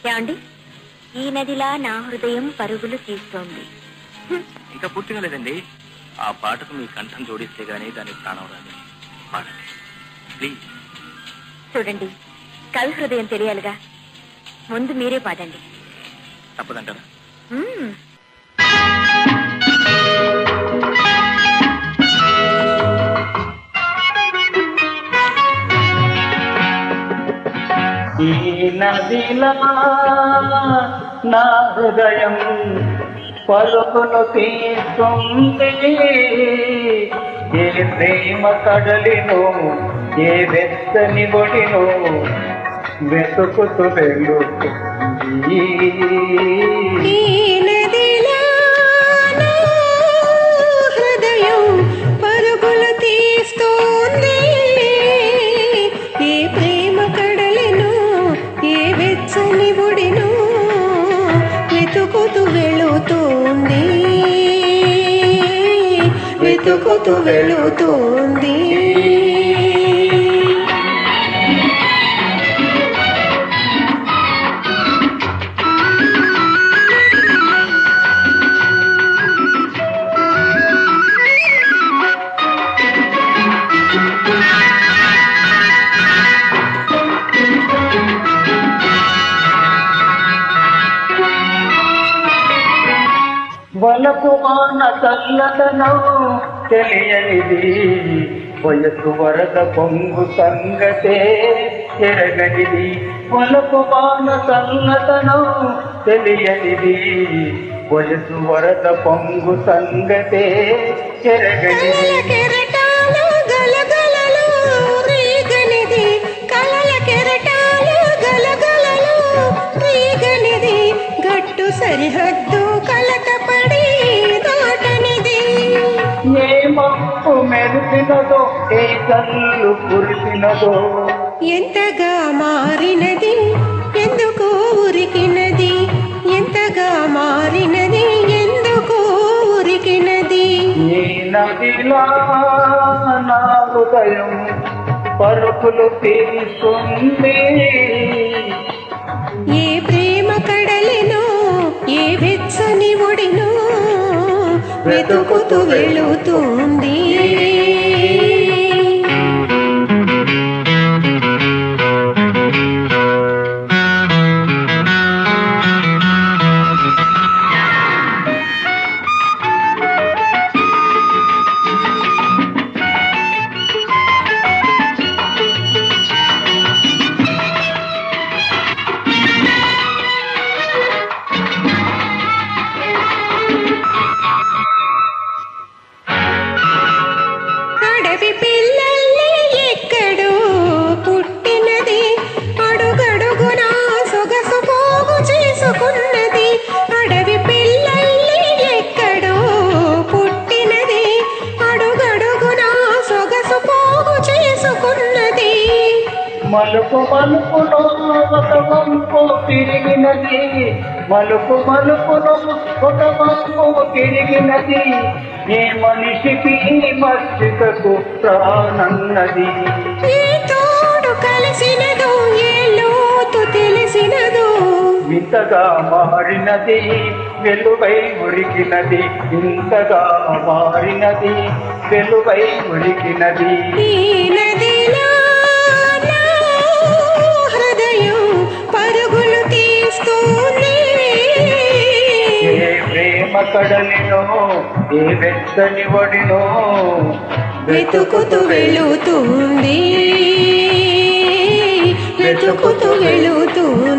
ఏమండి, ఈ నదిలా నా హృదయం పరుగులు తీస్తోంది. ఇంకా పూర్తిగా లేదండి. ఆ పాటకు మీ కంఠం జోడిస్తే గానీ దాని ప్రాణం రాదు. పాడండి ప్లీజ్. చూడండి, కవి హృదయం తెలియాలిగా, ముందు మీరే పాడండి. తప్పదంటారా? ఈ నదిలా నా హృదయం పలుకులు తీస్తుంది, ఏ ప్రేమ కడలినో ఏ వెచ్చని ఒడినో వెతుకుతూ వెళుతుంది. వెతుకుతూ వెళుతుంది. వలపు మాన చల్లదనం తెలియనిది, వయసు వరద పొంగు సంగతే ఎరగనిది. వలపు మాన చల్లదనం తెలియనిది, వయసు వరద పొంగు సంగతే ఎరగనిది. సరిహద్దు కలతపడి దాటనిది, ఏ మప్పు మెరిసినదో ఏ కళ్ళు కురిసినదో, ఎంతగా మారినది ఎందుకు ఉరికినది, ఎంతగా మారినది ఎందుకు ఉరికినది. ఈ నదిలా నా హృదయం పరుపులు తీస్తుంది, ఏ ప్రేమ కడలినో ఏ వెచ్చని ఒడినో వెతుకుతూ వెళుతుంది. మలుపు మలుపులో ఒక వంపు తిరిగినది, మలుపు మలుపులో ఒక వంపు తిరిగినది, ఏ మనిషికి మస్తికకు ప్రాణన్నది. ఏ తోడు కలిసినదో ఏ లోతు తెలిసినదో, ఇంతగా మారినది వెలువై ఉరికినది, ఇంతగా మారినది వెలువై ఉరికినది. ఈ నదిలా హృదయం పరుగులు తీస్తుంది, ఏ ప్రేమ కడలినో ఏ వెచ్చని ఒడినో వెతుకుతూ వెళుతుంది, వెతుకుతూ వెళుతుంది.